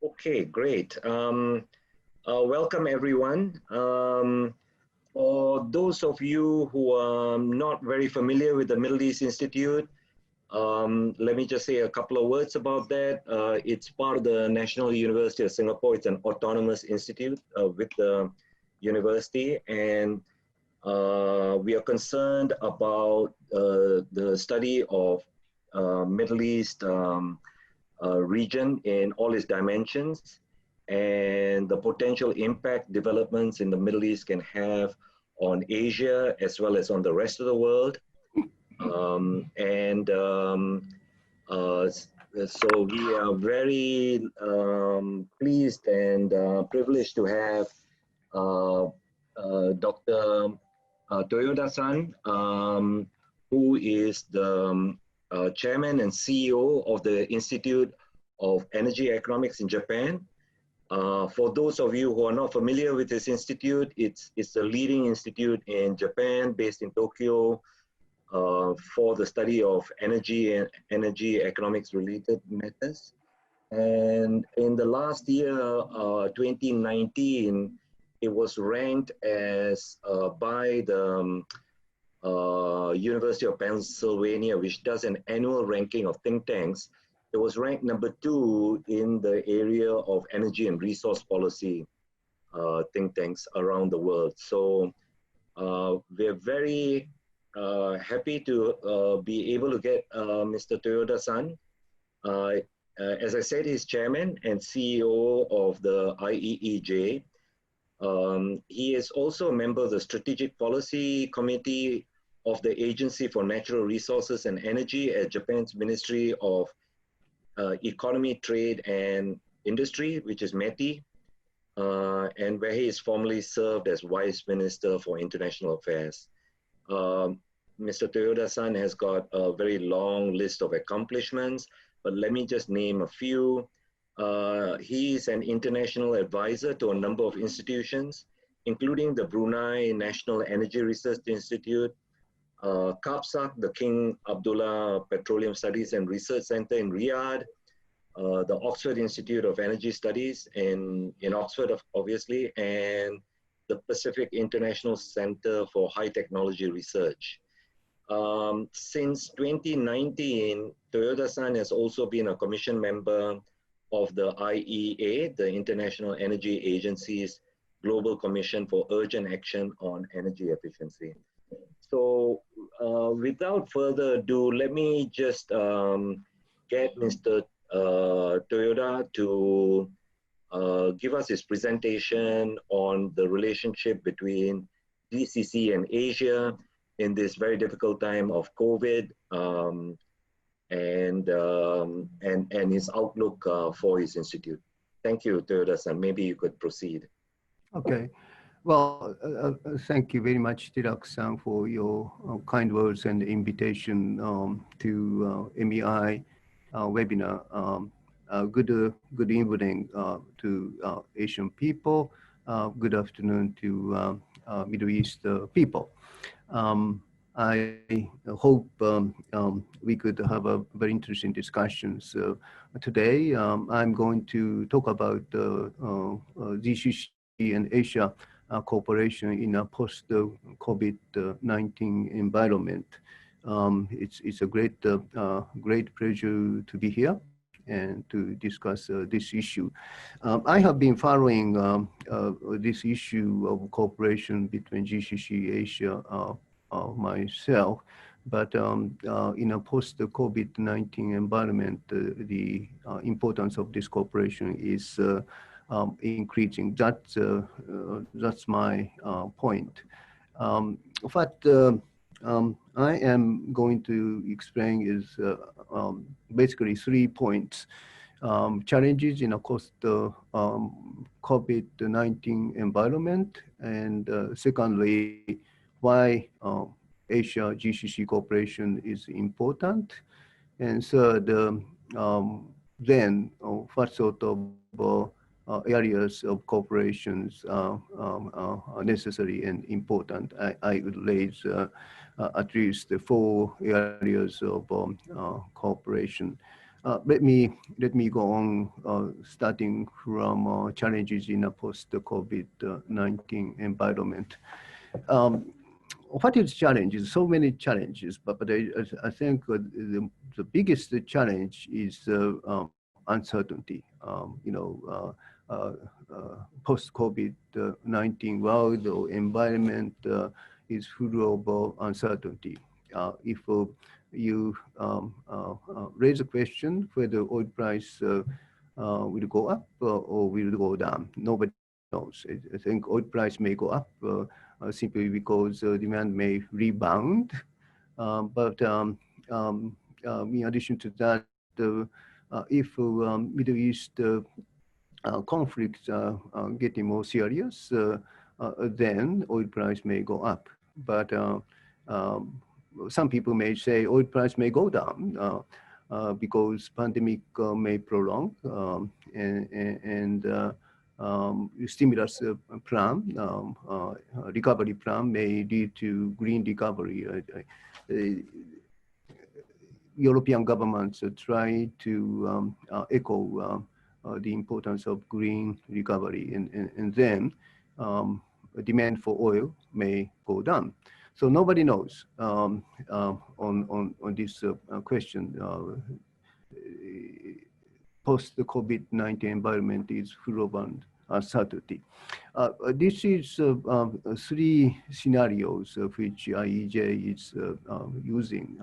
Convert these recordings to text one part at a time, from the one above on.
Okay, great. Welcome everyone. For those of you who are not very familiar with the Middle East Institute, let me just say a couple of words about that. It's part of the National University of Singapore. It's an autonomous institute with the university, and we are concerned about the study of Middle East region in all its dimensions and the potential impact developments in the Middle East can have on Asia as well as on the rest of the world. And so we are very pleased and privileged to have Dr. Toyoda-san, who is the chairman and CEO of the Institute of Energy Economics in Japan. For those of you who are not familiar with this institute, it's the leading institute in Japan, based in Tokyo, for the study of energy and energy economics related matters. And in the last year, 2019, it was ranked as by the University of Pennsylvania, which does an annual ranking of think tanks. It was ranked #2 in the area of energy and resource policy think tanks around the world. So we're very happy to be able to get Mr. Toyoda-san. As I said, he's chairman and CEO of the IEEJ. He is also a member of the Strategic Policy Committee of the Agency for Natural Resources and Energy at Japan's Ministry of Economy, Trade and Industry, which is METI, and where he is formerly served as Vice Minister for International Affairs. Mr. Toyoda-san has got a very long list of accomplishments, but let me just name a few. He is an international advisor to a number of institutions, including the Brunei National Energy Research Institute, KAPSAC, the King Abdullah Petroleum Studies and Research Center in Riyadh, the Oxford Institute of Energy Studies in Oxford, obviously, and the Pacific International Center for High Technology Research. Since 2019, Toyoda-san has also been a commission member of the IEA, the International Energy Agency's Global Commission for Urgent Action on Energy Efficiency. So without further ado, let me just get Mr. Toyoda to give us his presentation on the relationship between GCC and Asia in this very difficult time of COVID, and his outlook for his institute. Thank you, Toyoda-san. Maybe you could proceed. Okay. Well, thank you very much, Tirak-san, for your kind words and invitation to MEI webinar. Good evening to Asian people. Good afternoon to Middle East people. I hope we could have a very interesting discussions today. I'm going to talk about GCC and Asia cooperation in a post-COVID-19 environment. It's a great pleasure to be here and to discuss this issue. I have been following this issue of cooperation between GCC Asia myself, but in a post-COVID-19 environment, the importance of this cooperation is increasing. That's my point. What I am going to explain is basically 3 points. Challenges in a post-COVID-19 environment, and secondly, why Asia GCC cooperation is important, and third, then what sort of areas of cooperations are necessary and important. I would raise at least 4 areas of cooperation. Let me go on, starting from challenges in a post-COVID-19 environment. Um, what is challenges? So many challenges, but I think the biggest challenge is uncertainty. Post-COVID-19 world or environment is full of uncertainty. If you raise a question whether oil price will go up or will go down, nobody knows. I think oil price may go up simply because demand may rebound. But in addition to that, if Middle East conflicts are getting more serious, then oil price may go up. But um, some people may say oil price may go down because pandemic may prolong and stimulus plan, recovery plan may lead to green recovery. European governments try to echo the importance of green recovery, and then demand for oil may go down. So nobody knows on this question. Post-COVID-19 environment is full of uncertainty. This is three scenarios which IEJ is using.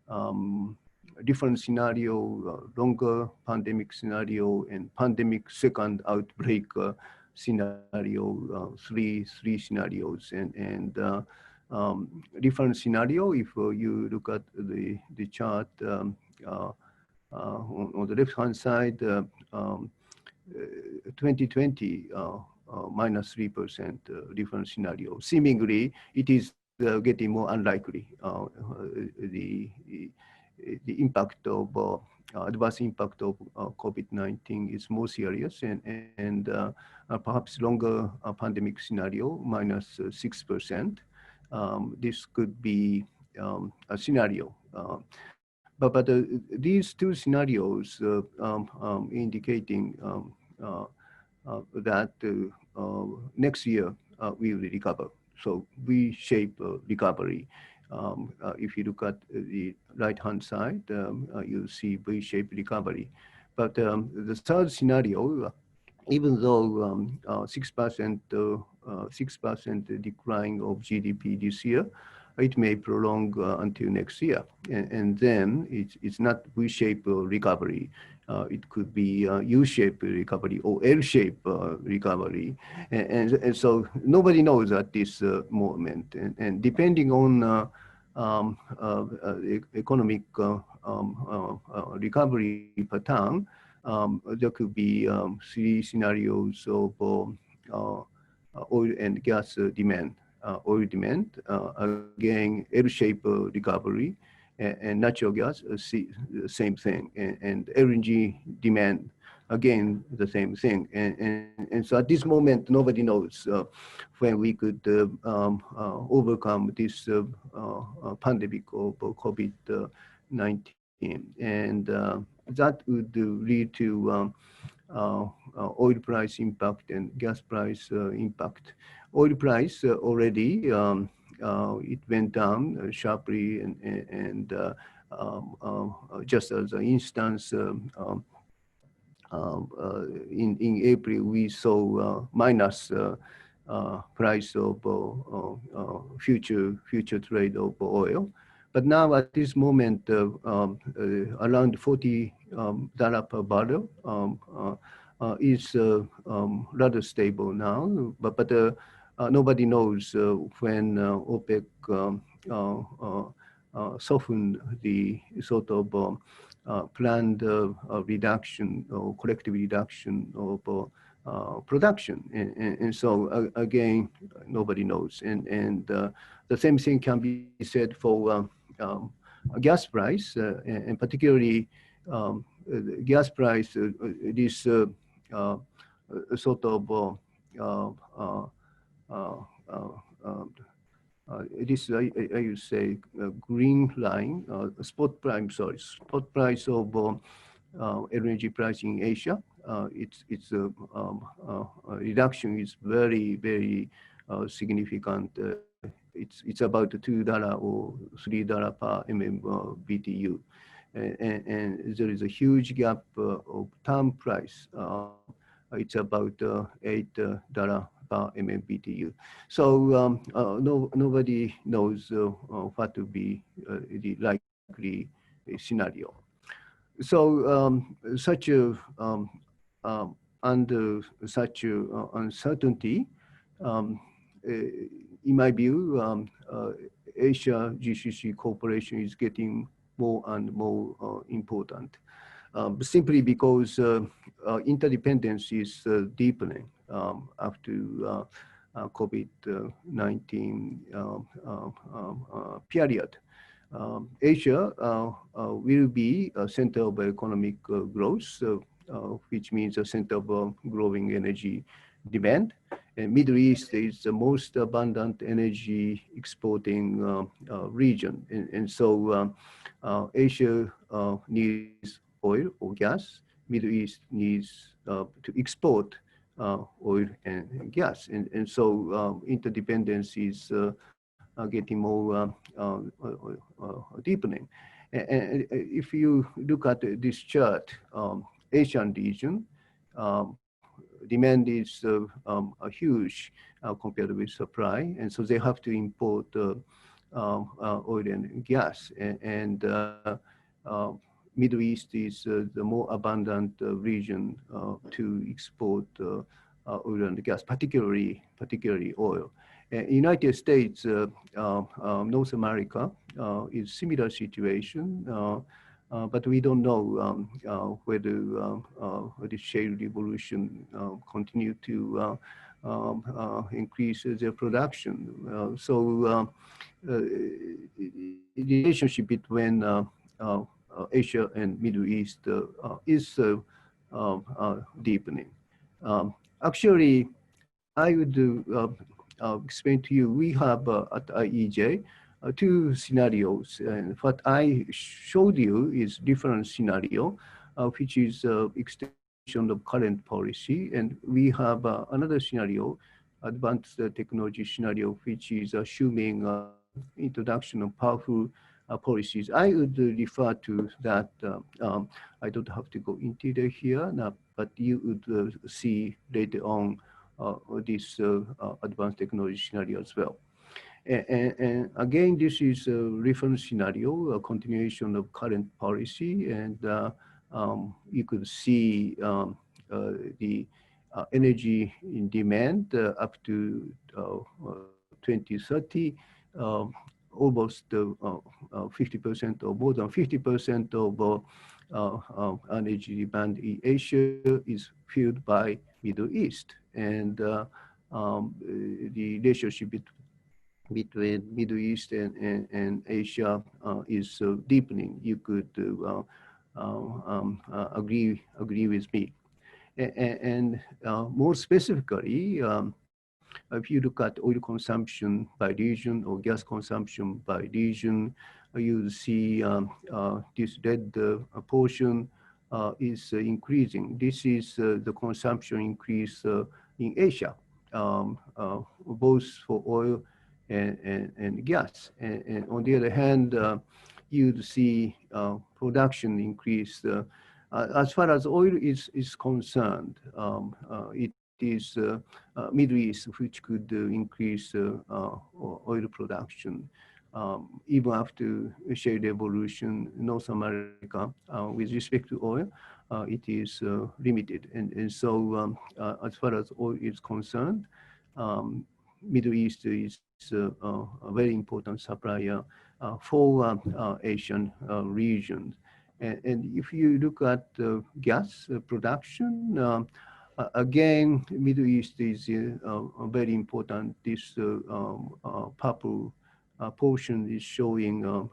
Um, Different scenario, longer pandemic scenario, and pandemic second outbreak scenario, three scenarios, and different scenario. If you look at the chart on the left hand side, 2020 minus 3% different scenario. Seemingly, it is getting more unlikely. The impact of adverse impact of COVID-19 is more serious, and perhaps longer pandemic scenario minus 6%. This could be a scenario. But these two scenarios indicating that next year we will recover. So V-shape recovery. If you look at the right-hand side, you'll see V-shaped recovery. But the third scenario, even though 6% decline of GDP this year, it may prolong until next year. And then it's not V-shaped recovery. It could be U-shaped recovery or L-shaped recovery. And so nobody knows at this moment. And depending on economic recovery pattern, there could be three scenarios of oil and gas demand. Oil demand, again, L-shaped recovery, and natural gas, same thing, and LNG demand, again, the same thing. And so at this moment, nobody knows when we could overcome this pandemic of COVID-19. And that would lead to oil price impact and gas price impact. Oil price already, it went down sharply, and just as an instance, in April, we saw minus price of future trade of oil. But now at this moment, around $40 per barrel is rather stable now. But nobody knows when OPEC soften the sort of planned reduction or collective reduction of production. And so again, nobody knows. And the same thing can be said for gas price, and particularly gas price, this sort of this I would say green line, spot price of LNG price in Asia. Its reduction is very significant. It's about $2 or $3 per BTU, and there is a huge gap of term price. It's about $8 per MMBTU. So nobody knows what to be the likely scenario. So under such uncertainty, um, uh, in my view, Asia GCC cooperation is getting more and more important, simply because interdependence is deepening after COVID-19 period. Asia will be a center of economic growth, which means a center of growing energy demand. And Middle East is the most abundant energy exporting region. And so Asia needs oil or gas. Middle East needs to export oil and gas. And so interdependence is getting more deepening. And if you look at this chart, Asian region, demand is huge compared with supply, and so they have to import oil and gas. And Middle East is the more abundant region to export oil and gas, particularly oil. United States, North America is similar situation, but we don't know whether the shale revolution continue to increase their production. So the relationship between Asia and Middle East is deepening. Actually, I would explain to you, we have at IEJ two scenarios. And what I showed you is different scenario, which is extension of current policy. And we have another scenario, advanced technology scenario, which is assuming introduction of powerful policies. I would refer to that. I don't have to go into it here, but you would see later on this advanced technology scenario as well. And again, this is a reference scenario, a continuation of current policy, and you could see the energy in demand up to 2030, almost 50% or more than 50% of energy demand in Asia is filled by Middle East. And the relationship between Middle East and Asia is deepening. You could agree with me. And more specifically, if you look at oil consumption by region or gas consumption by region, you see this red portion is increasing. This is the consumption increase in Asia, both for oil and gas. And on the other hand, you'd see production increase. As far as oil is concerned, it is Middle East which could increase oil production. Even after shale revolution, North America, with respect to oil, it is limited. And so as far as oil is concerned, Middle East is a very important supplier for Asian regions. And if you look at gas production, again, Middle East is very important. This purple portion is showing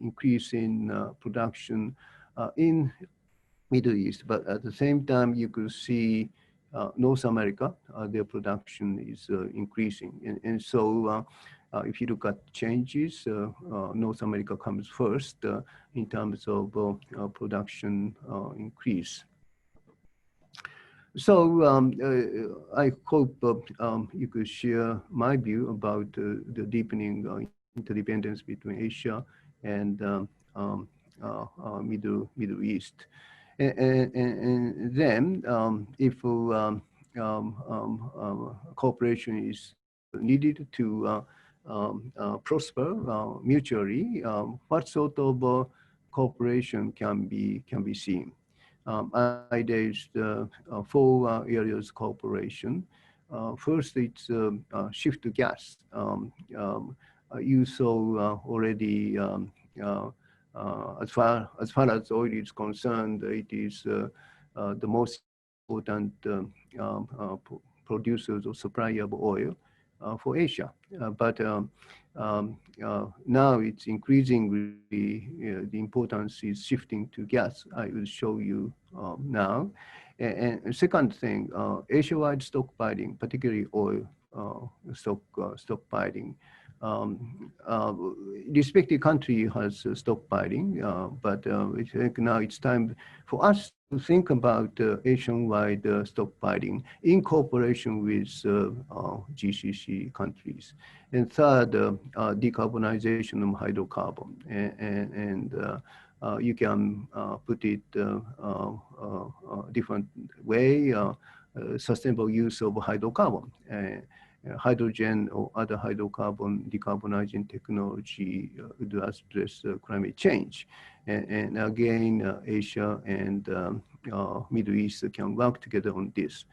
increase in production in Middle East, but at the same time, you could see North America, their production is increasing. And so if you look at changes, North America comes first in terms of production increase. So I hope you could share my view about the deepening interdependence between Asia and Middle East. And then if cooperation is needed to prosper mutually, what sort of cooperation can be seen? I raised four areas of cooperation. First, it's shift to gas. You saw already as far as oil is concerned, it is the most important producers or supplier of oil for Asia. But now it's increasingly, the importance is shifting to gas. I will show you now. And second thing, Asia-wide stockpiling, particularly oil stockpiling. Respective country has stockpiling, but I think now it's time for us to think about Asian-wide stockpiling in cooperation with GCC countries. And third, decarbonization of hydrocarbon. And you can put it different way, sustainable use of hydrocarbon. Hydrogen or other hydrocarbon decarbonizing technology would address climate change. And again, Asia and Middle East can work together on this.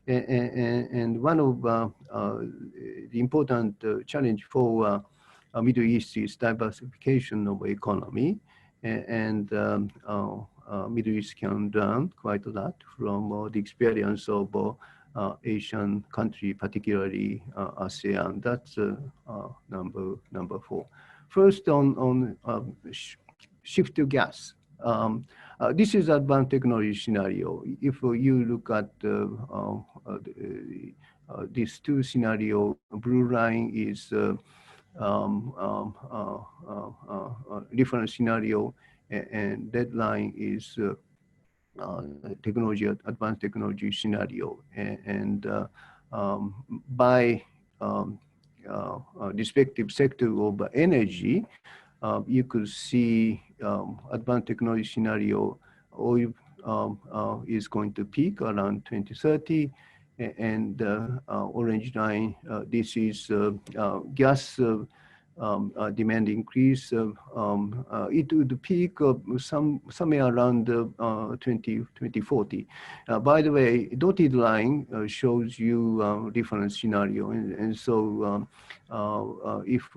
And one of the important challenge for Middle East is diversification of economy. And Middle East can learn quite a lot from the experience of Asian country, particularly ASEAN. That's number four. First, on shift to gas. This is advanced technology scenario. If you look at these two scenario, blue line is different scenario, and red line is advanced technology scenario, and by respective sector of energy, you could see advanced technology scenario, oil is going to peak around 2030, and orange line, this is gas demand increase. It would peak somewhere around 2040. By the way, dotted line shows you different scenario, and so if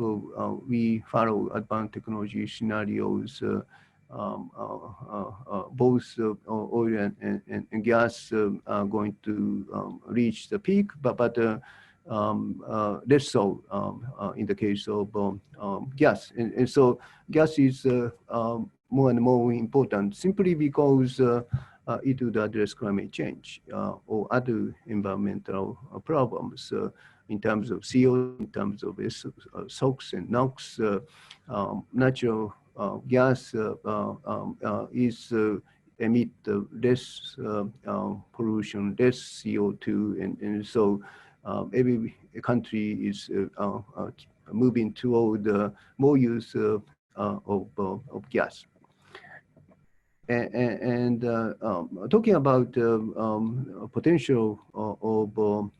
we follow advanced technology scenarios, both oil and gas are going to reach the peak, but less so in the case of gas. And so gas is more and more important simply because it would address climate change or other environmental problems in terms of CO, in terms of SOx and NOx. Natural gas is emit less pollution, less CO2, and so every country is moving toward more use of gas. And talking about potential of oil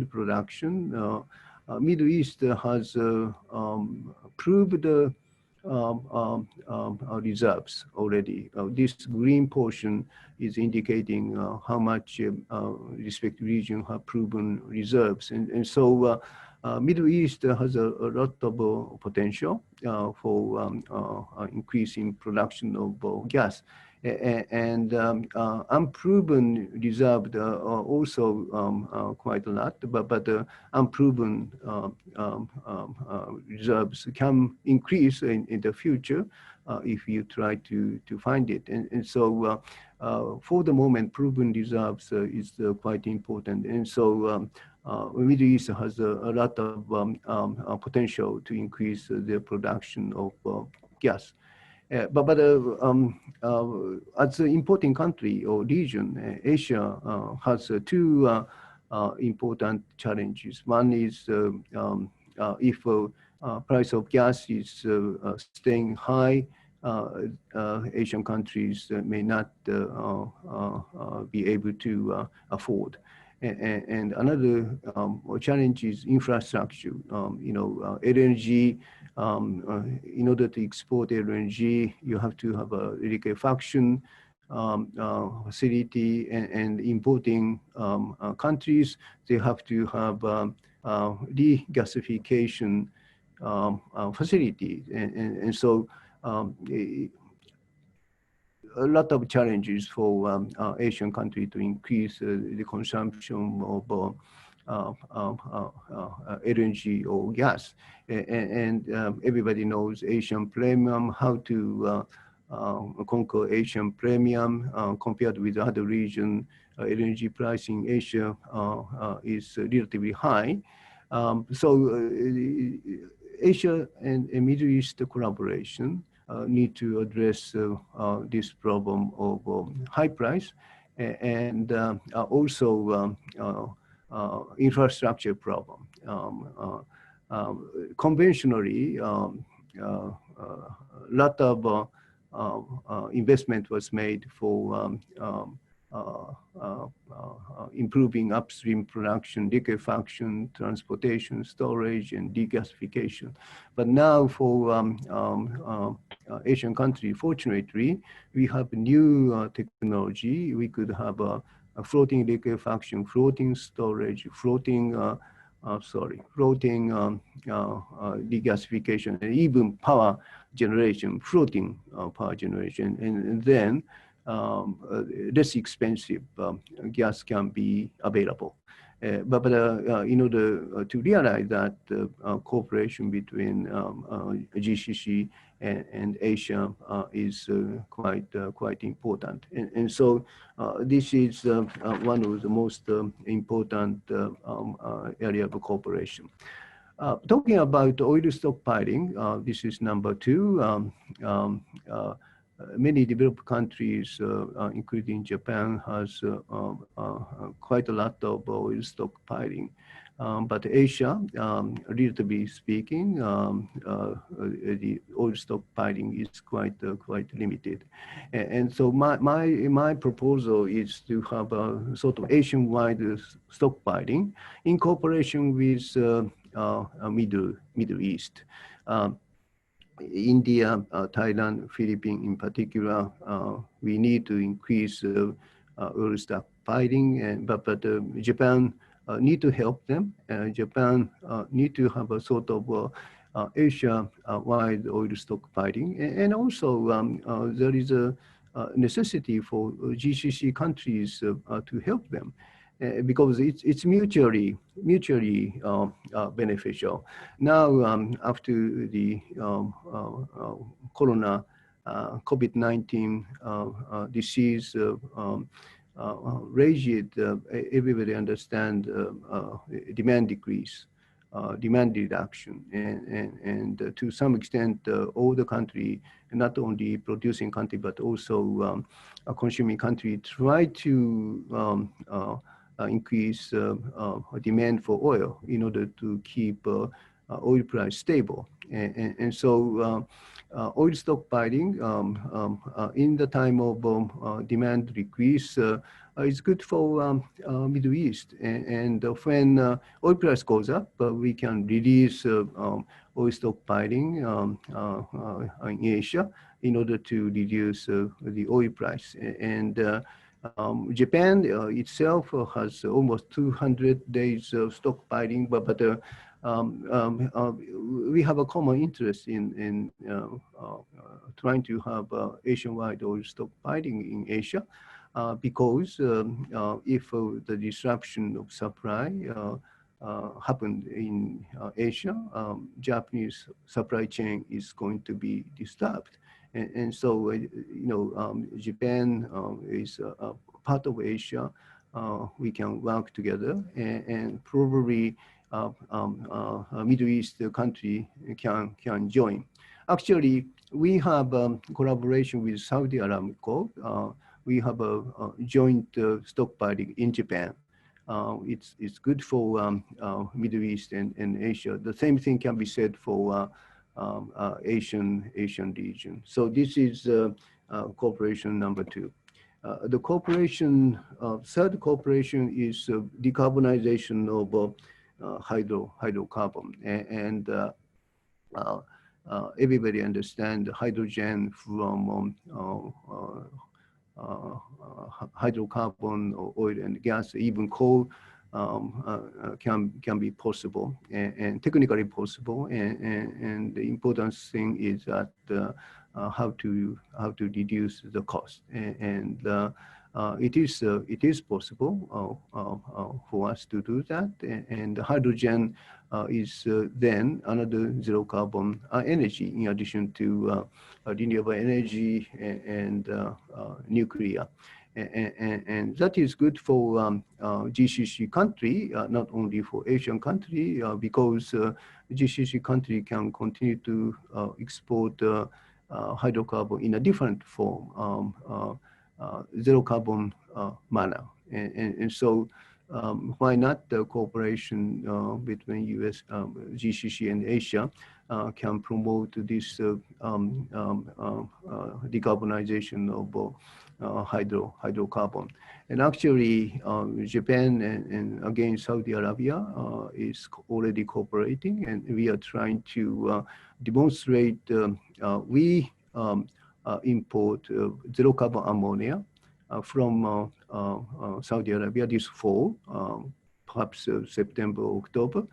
production, Middle East has proved reserves already. This green portion is indicating how much respective region have proven reserves. And so Middle East has a lot of potential for increasing production of gas. And unproven reserved also quite a lot, but unproven reserves can increase in the future if you try to find it. And so for the moment, proven reserves is quite important. And so Middle East has a lot of potential to increase their production of gas. As an important country or region, Asia has two important challenges. One is if price of gas is staying high, Asian countries may not be able to afford. And another challenge is infrastructure. LNG. In order to export LNG, you have to have a liquefaction facility, and importing countries, they have to have regasification facility. And so a lot of challenges for Asian country to increase the consumption of LNG or gas. And everybody knows Asian premium, how to conquer Asian premium compared with other region. LNG price in Asia is relatively high. Asia and Middle East collaboration need to address this problem of high price, and also infrastructure problem. Conventionally, a lot of investment was made for improving upstream production, liquefaction, transportation, storage, and regasification. But now for Asian country, fortunately, we have new technology. We could have a floating liquefaction, floating storage, floating regasification, and even power generation, floating power generation, and then less expensive gas can be available. But in order to realize that cooperation between GCC and Asia is quite important. And so this is one of the most important area of cooperation. Talking about oil stockpiling, this is number two. Many developed countries, including Japan, has quite a lot of oil stockpiling. But Asia, relatively speaking, the oil stockpiling is quite limited. And so my proposal is to have a sort of Asian-wide stockpiling in cooperation with Middle East. India, Thailand, Philippines in particular, we need to increase oil stockpiling, but Japan need to help them. Japan need to have a sort of Asia-wide oil stockpiling, and also there is a necessity for GCC countries to help them. Because it's mutually beneficial. Now, after the COVID-19 disease raged, everybody understand demand decrease, demand reduction, and to some extent, all the country, not only producing country but also a consuming country, try to increase demand for oil in order to keep oil price stable. And so oil stockpiling in the time of demand decrease is good for Middle East. And when oil price goes up, we can release oil stockpiling in Asia in order to reduce the oil price. And Japan itself has almost 200 days of stockpiling, but we have a common interest in trying to have Asian-wide oil stockpiling in Asia, because if the disruption of supply happened in Asia, Japanese supply chain is going to be disturbed. And so, Japan is part of Asia. we can work together, and probably Middle East country can join. Actually, we have collaboration with Saudi Aramco. We have a joint stockpiling in Japan. It's good for Middle East and Asia. The same thing can be said for Asian region. So this is cooperation number two. The cooperation, third cooperation is decarbonization of hydrocarbon. And everybody understands hydrogen from hydrocarbon or oil and gas, even coal, can be possible and technically possible. And the important thing is that how to reduce the cost. And it is possible for us to do that. And hydrogen is then another zero carbon energy in addition to renewable energy and nuclear. And that is good for GCC country, not only for Asian country, because GCC country can continue to export hydrocarbon in a different form, zero carbon manner. And so why not the cooperation between US, GCC and Asia can promote this decarbonization of hydrocarbon. And actually, Japan and again, Saudi Arabia is already cooperating, and we are trying to demonstrate we import zero carbon ammonia from Saudi Arabia this fall, perhaps September, October,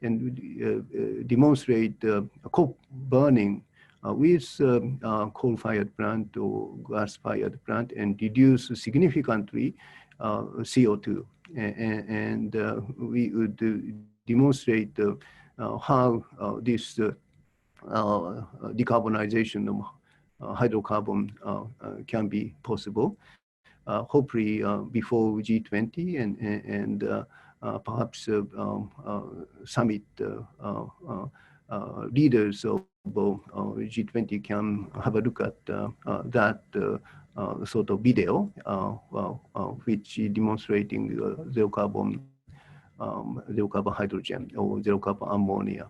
and demonstrate coal burning with coal-fired plant or gas-fired plant and reduce significantly CO2. And we would demonstrate how this decarbonization of hydrocarbon can be possible. Hopefully before G20 and perhaps summit leaders of G20 can have a look at that sort of video, which is demonstrating zero carbon hydrogen or zero carbon ammonia.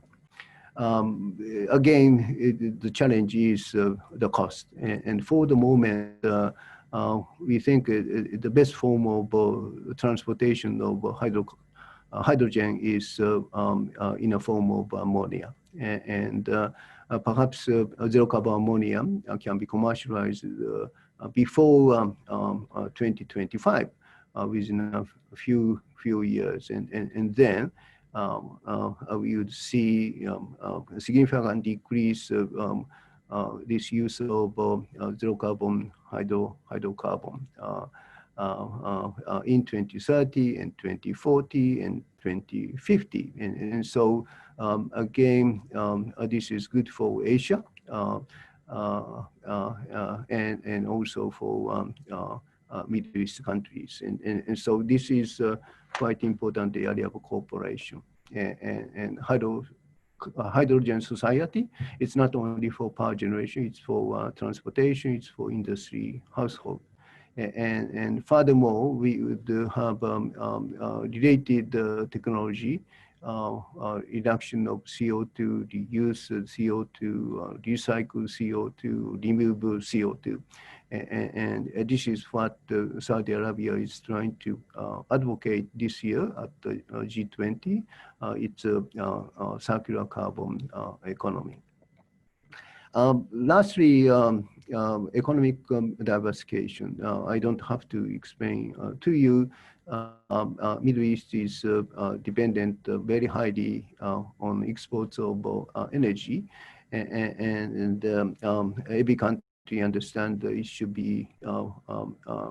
Again, the challenge is the cost, and for the moment, we think the best form of transportation of hydrogen is in a form of ammonia. And perhaps zero carbon ammonia can be commercialized before 2025, within a few years. And then we would see a significant decrease of this use of zero carbon hydrocarbon in 2030 and 2040 and 2050. And so again, this is good for Asia and also for Middle East countries. And so this is quite important area of cooperation. And hydrogen society, it's not only for power generation, it's for transportation, it's for industry, household. And furthermore, we would have related technology, reduction of CO2, reuse CO2, recycle CO2, remove CO2. And this is what Saudi Arabia is trying to advocate this year at the G20. It's a circular carbon economy. Lastly, economic diversification. I don't have to explain to you. Middle East is dependent very highly on exports of energy, and every country understands it should be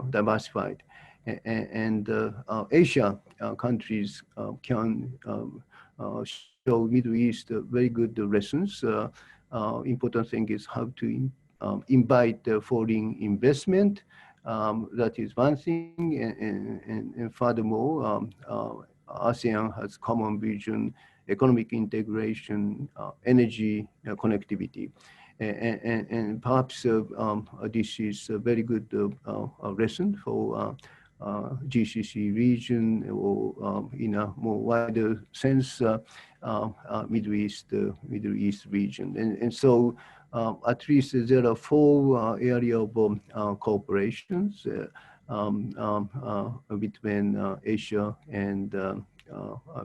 diversified. And Asia countries can show Middle East very good lessons. Important thing is how to invite foreign investment That is one thing, and furthermore, ASEAN has common vision, economic integration, energy connectivity. And perhaps this is a very good lesson for GCC region, or in a more wider sense, Middle East region. And so at least there are four area of cooperations between Asia and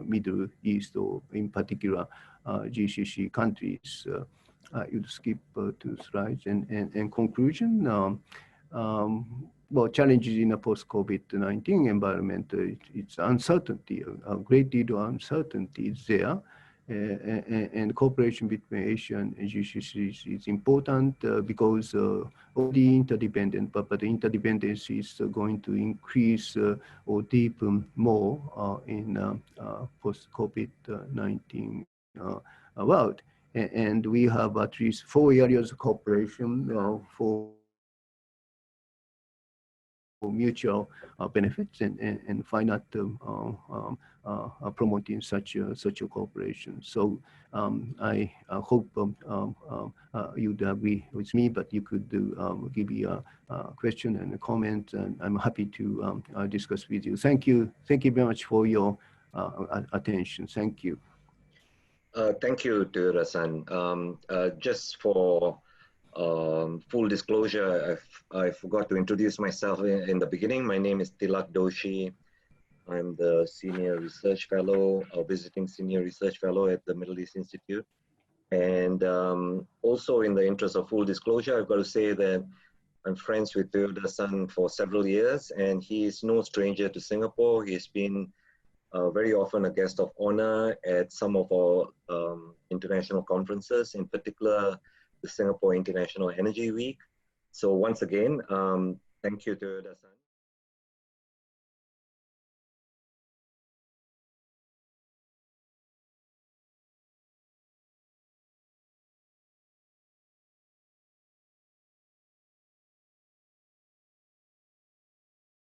Middle East, or in particular GCC countries. You'd skip two slides, and conclusion. Well, challenges in a post-COVID-19 environment, it's uncertainty, a great deal of uncertainty is there. And cooperation between Asia and GCC is important because already interdependent, but the interdependence is going to increase or deepen more in post-COVID-19 world. And we have at least four areas of cooperation for mutual benefits, and why not promoting such a cooperation. So I hope you'd agree with me, but you could give me a question and a comment, and I'm happy to discuss with you. Thank you very much for your attention. Thank you. Thank you, Toyoda-san. Just for full disclosure, I forgot to introduce myself in the beginning. My name is Tilak Doshi. I'm the Senior Research Fellow, Visiting Senior Research Fellow at the Middle East Institute. And also, in the interest of full disclosure, I've got to say that I'm friends with Toyoda-san for several years, and he is no stranger to Singapore. He's been very often a guest of honor at some of our international conferences, in particular the Singapore International Energy Week. So once again, thank you, Toyoda-san.